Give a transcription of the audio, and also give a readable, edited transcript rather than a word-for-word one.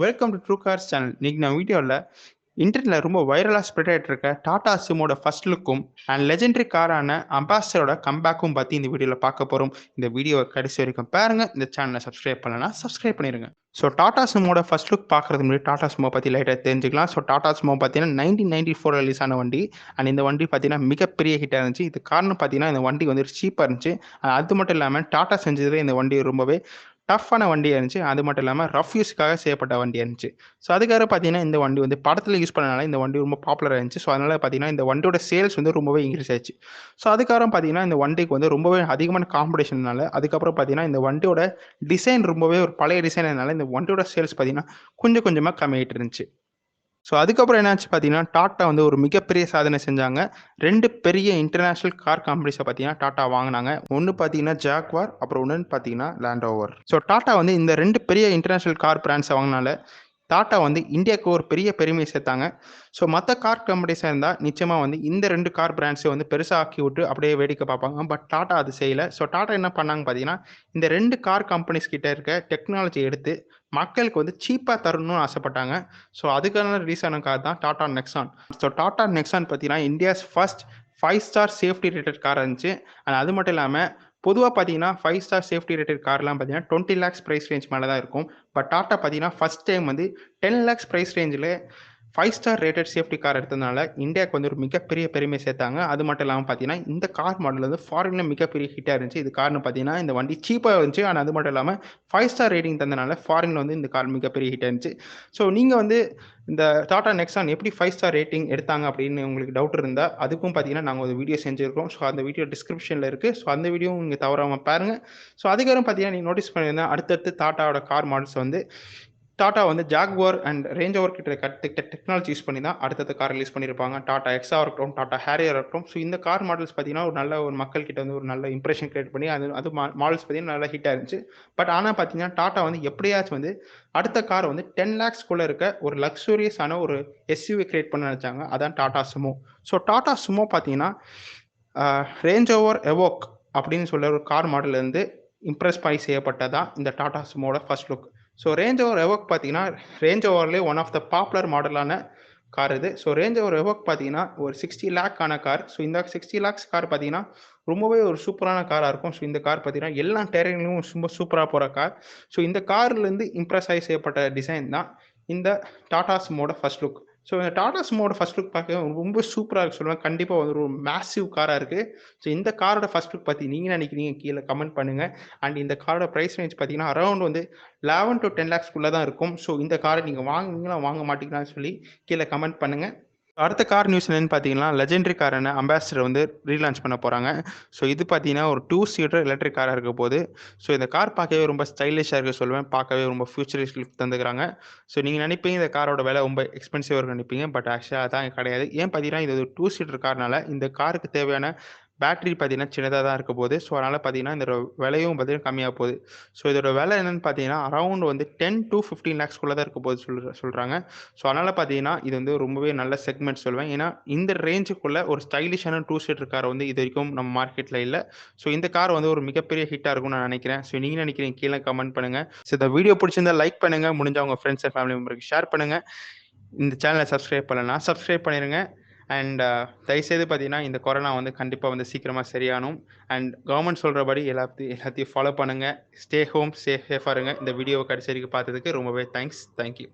Welcome to true cars channel. இன்னைக்கு நான் வீடியோவில் இன்டர்நெட்ல ரொம்ப வைரலாக ஸ்ப்ரெட் ஆகிட்டு இருக்க டாடா சிமோட ஃபர்ஸ்ட் லுக்கும் அண்ட் லெஜெண்டரி காரான அம்பாசடரோட கம்பேக்கும் பற்றி இந்த வீடியோவில் பார்க்க போகிறோம். இந்த வீடியோவை கடைசி வரைக்கும் பாருங்க. இந்த சேனலை சப்ஸ்கிரைப் பண்ணலன்னா சப்ஸ்கிரைப் பண்ணிடுங்க. ஸோ டாடா சிமோட ஃபர்ஸ்ட் லுக் பார்க்கறதுக்கு முன்னாடி டாடா சிமோ பற்றி லைட்டாக தெரிஞ்சுக்கலாம். ஸோ டாடா சிமோ பார்த்தீங்கன்னா 1994 ரிலீஸ் ஆன வண்டி. அண்ட் இந்த வண்டி பார்த்தீங்கன்னா மிகப்பெரிய ஹிட்டாக இருந்துச்சு. இது காரணம் பார்த்தீங்கன்னா இந்த வண்டி வந்து சீப்பாக இருந்துச்சு. அது மட்டும் இல்லாமல் டாடா செஞ்சதுல இந்த வண்டி ரொம்பவே டஃப்பான வண்டியாக இருந்துச்சு. அது மட்டும் இல்லாமல் ரஃப் யூஸ்க்காக செய்யப்பட்ட வண்டியாக இருந்துச்சு. ஸோ அதுக்காக பார்த்தீங்கன்னா இந்த வண்டி வந்து படத்தில் யூஸ் பண்ணனால இந்த வண்டி ரொம்ப பாப்புலராக இருந்துச்சு. ஸோ அதனால் பார்த்தீங்கன்னா இந்த வண்டியோட சேல்ஸ் வந்து ரொம்பவே இன்க்ரீஸ் ஆச்சு. ஸோ அதுக்கப்புறம் பார்த்தீங்கன்னா இந்த வண்டிக்கு வந்து ரொம்பவே அதிகமான காம்படிஷன்னால அதுக்கப்புறம் பார்த்தீங்கன்னா இந்த வண்டியோட டிசைன் ரொம்பவே ஒரு பழைய டிசைனால இந்த வண்டியோட சேல்ஸ் பார்த்தீங்கன்னா கொஞ்சம் கொஞ்சமாக கம்மியாகிட்டு இருந்துச்சு. ஸோ அதுக்கப்புறம் என்னாச்சு பார்த்தீங்கன்னா டாட்டா வந்து ஒரு மிகப்பெரிய சாதனை செஞ்சாங்க. 2 பெரிய இன்டர்நேஷனல் கார் கம்பெனிஸை பார்த்தீங்கன்னா டாட்டா வாங்கினாங்க. ஒன்று பார்த்தீங்கன்னா ஜாக்வார், அப்புறம் ஒன்று பார்த்தீங்கன்னா லேண்ட் ரோவர். ஸோ டாட்டா வந்து இந்த 2 பெரிய இன்டர்நேஷனல் கார் பிராண்ட்ஸை வாங்கினால டாட்டா வந்து இந்தியாவுக்கு ஒரு பெரிய பெருமையை சேர்த்தாங்க. ஸோ மற்ற கார் கம்பெனிஸாக இருந்தால் நிச்சயமாக வந்து இந்த 2 கார் பிராண்ட்ஸை வந்து பெருசாக ஆக்கி விட்டு அப்படியே வேடிக்கை பார்ப்பாங்க. பட் டாட்டா அது செய்யலை. ஸோ டாட்டா என்ன பண்ணாங்க பார்த்தீங்கன்னா இந்த 2 கார் கம்பெனிஸ் கிட்ட இருக்க டெக்னாலஜி எடுத்து மக்களுக்கு வந்து சீப்பாக தரணும்னு ஆசைப்பட்டாங்க. ஸோ அதுக்கான ரீசனுக்காக தான் Tata Nexon. So Tata Nexon பார்த்தீங்கன்னா India's first 5 star safety rated car இருந்துச்சு. அண்ட் அது மட்டும் இல்லாமல் பொதுவாக பார்த்தீங்கன்னா 5 ஸ்டார் சேஃப்டி ரேட்டட் கார்லாம் பார்த்தீங்கன்னா 20 lakhs ப்ரைஸ் ரேஞ்ச் மேலே தான் இருக்கும். பட் டாட்டா பார்த்தீங்கன்னா ஃபர்ஸ்ட் டைம் வந்து 10 lakhs ப்ரைஸ் ரேஞ்சில் 5 ஸ்டார் ரேட்டட் சேஃப்டி கார் எடுத்ததுனால இந்தியாவுக்கு வந்து ஒரு மிகப்பெரிய பெருமை சேர்த்தாங்க. அது மட்டும் இல்லாமல் பார்த்தீங்கன்னா இந்த கார் மாடல் வந்து ஃபாரின்ல மிகப்பெரிய ஹிட்டாக இருந்துச்சு. இது காரணம் பார்த்தீங்கன்னா இந்த வண்டி சீப்பாக இருந்துச்சு. ஆனால் அது மட்டும் இல்லாமல் 5 ஸ்டார் ரேட்டிங் தந்தனால ஃபாரின்ல வந்து இந்த கார் மிகப்பெரிய ஹிட்டாக இருந்துச்சு. ஸோ நீங்கள் வந்து இந்த டாடா நெக்ஸான் எப்படி 5 ஸ்டார் ரேட்டிங் எடுத்தாங்க அப்படின்னு உங்களுக்கு டவுட் இருந்தால் அதுக்கும் பார்த்தீங்கன்னா நாங்கள் ஒரு வீடியோ செஞ்சுருக்கோம். ஸோ அந்த வீடியோ டிஸ்கிரிப்ஷனில் இருக்குது. ஸோ அந்த வீடியோ நீங்கள் தவறாமல் பாருங்கள். ஸோ அதுக்கப்புறம் பார்த்தீங்கன்னா நீங்கள் நோட்டீஸ் பண்ணியிருந்தேன் அடுத்தடுத்து டாட்டாவோட கார் மாடல்ஸ் வந்து டாட்டா வந்து ஜாக்வார் அண்ட் ரேஞ்ச் ஓவர் கிட்ட கற்றுக்கிட்ட டெக்னாலஜி யூஸ் பண்ணி தான் அடுத்தடுத்த கார் ரிலீஸ் பண்ணியிருப்பாங்க. டாட்டா எக்ஸாக இருக்கட்டும், டாட்டா ஹேரியர் இருக்கட்டும். ஸோ இந்த கார் மாடல்ஸ் பார்த்தீங்கன்னா ஒரு மக்கள் கிட்ட வந்து ஒரு நல்ல இம்ப்ரெஷன் கிரியேட் பண்ணி அது மாடல்ஸ் பார்த்தீங்கன்னா நல்லா ஹிட்டாக இருந்துச்சு. பட் ஆனால் பார்த்தீங்கன்னா டாட்டா வந்து எப்படியாச்சும் வந்து அடுத்த கார் வந்து 10 lakhsக்குள்ளே இருக்க ஒரு லக்ஸூரியஸான ஒரு எஸ்யூவி கிரியேட் பண்ண நினச்சாங்க. அதான் Tata Sumo. So Tata Sumo பார்த்தீங்கன்னா ரேஞ்ச் ஓவர் எவோக் அப்படின்னு சொல்ல ஒரு கார் மாடல்லேருந்து இம்ப்ரெஸ் பண்ணி செய்யப்பட்டதான் இந்த டாடா சுமோட first look. So Range Rover Evoque பார்த்தீங்கன்னா ரேஞ்ச் ஓவர்லேயே ஒன் ஆஃப் த பாப்புலர் மாடலான கார் இது. ஸோ ரேஞ்ச் ஓவர் எவோக் பார்த்தீங்கன்னா ஒரு 60 lakh கார். ஸோ இந்த 60 lakhs கார் பார்த்தீங்கன்னா ரொம்பவே ஒரு சூப்பரான காராக இருக்கும். ஸோ இந்த கார் பார்த்தீங்கன்னா எல்லா டெரெயின்லையும் ரொம்ப சூப்பராக போகிற கார். ஸோ இந்த கார்லேருந்து இம்ப்ரெஸ் ஆகி செய்யப்பட்ட டிசைன் தான் இந்த டாடா சுமோட ஃபர்ஸ்ட் லுக். ஸோ இந்த டாடா சுமோட ஃபர்ஸ்ட் லுக் பார்க்க ரொம்ப சூப்பராக இருக்கு சொல்லுவேன். கண்டிப்பாக வந்து ஒரு மேசிவ் காராக இருக்குது. ஸோ இந்த காரோட ஃபர்ஸ்ட் லுக் பற்றி நீங்கள் நினைக்கிறீங்க கீழே கமெண்ட் பண்ணுங்கள். அண்ட் இந்த காரோட ப்ரைஸ் ரேஞ்ச் பார்த்தீங்கன்னா அரௌண்ட் வந்து 11 to 10 lakhsக்குள்ளே தான் இருக்கும். ஸோ இந்த காரை நீங்கள் வாங்குவீங்களா வாங்க மாட்டீங்களான்னு சொல்லி கீழே கமெண்ட் பண்ணுங்கள். அடுத்த கார் நியூஸ் என்னன்னு பார்த்தீங்கன்னா லெஜெண்டரி காரான அம்பாசடர் வந்து ரீலான்ச் பண்ண போகிறாங்க. ஸோ இது பார்த்தீங்கன்னா ஒரு 2 சீட்டர் எலக்ட்ரிக் காராக இருக்க போது. ஸோ இந்த கார் பார்க்கவே ரொம்ப ஸ்டைலிஷாக இருக்க சொல்லுவேன். பார்க்கவே ரொம்ப ஃபியூச்சரிஸ்ட் லுக் தந்துக்கிறாங்க. ஸோ நீங்கள் நினைப்பீங்க இந்த காரோட விலை ரொம்ப எக்ஸ்பென்சிவாக இருக்குன்னு நினைப்பீங்க. பட் ஆக்சுவலாக அதான் கிடையாது. ஏன் பார்த்தீங்கன்னா இது ஒரு 2 சீட்டர் கார்னால இந்த காருக்கு தேவையான பேட்டரி பார்த்தீங்கன்னா சின்னதாக தான் இருக்க போகுது. ஸோ அதனால் பார்த்தீங்கன்னா இதோட விலையும் பார்த்தீங்கன்னா கம்மியாக போகுது. ஸோ இதோட விலை என்னென்னு பார்த்தீங்கன்னா அரௌண்ட் வந்து 10 to 15 lakhsக்குள்ளே தான் இருக்க போகுது சொல்கிறாங்க. ஸோ அதனால் பார்த்தீங்கன்னா இது வந்து ரொம்பவே நல்ல செக்மெண்ட் சொல்லுவேன். ஏன்னா இந்த ரேஞ்சுக்குள்ளே ஒரு ஸ்டைலிஷான 2 சீட்டர் கார் வந்து இது வரைக்கும் நம்ம மார்க்கெட்டில் இல்லை. ஸோ இந்த கார் வந்து ஒரு மிகப்பெரிய ஹிட்டாக இருக்கும்னு நான் நினைக்கிறேன். ஸோ நீங்கள் நினைக்கிறீங்க கீழே கமெண்ட் பண்ணுங்கள். ஸோ இந்த வீடியோ பிடிச்சிருந்தா லைக் பண்ணுங்கள். முடிஞ்ச உங்கள் ஃப்ரெண்ட்ஸ் அண்ட் ஃபேமிலி மெம்பருக்கு ஷேர் பண்ணுங்கள். இந்த சேனலை சப்ஸ்கிரைப் பண்ணலன்னா சப்ஸ்கிரைப் பண்ணிடுங்க. அண்ட் தயவுசெய்து பார்த்தீங்கன்னா இந்த கொரோனா வந்து கண்டிப்பாக வந்து சீக்கிரமாக சரியானும். அண்ட் கவர்மெண்ட் சொல்கிறபடி எல்லாத்தையும் ஃபாலோ பண்ணுங்கள். ஸ்டே ஹோம், சேஃபாக இருங்க. இந்த வீடியோவை கடைசி வரைக்கும் பார்த்ததுக்கு ரொம்பவே தேங்க்ஸ். தேங்க்யூ.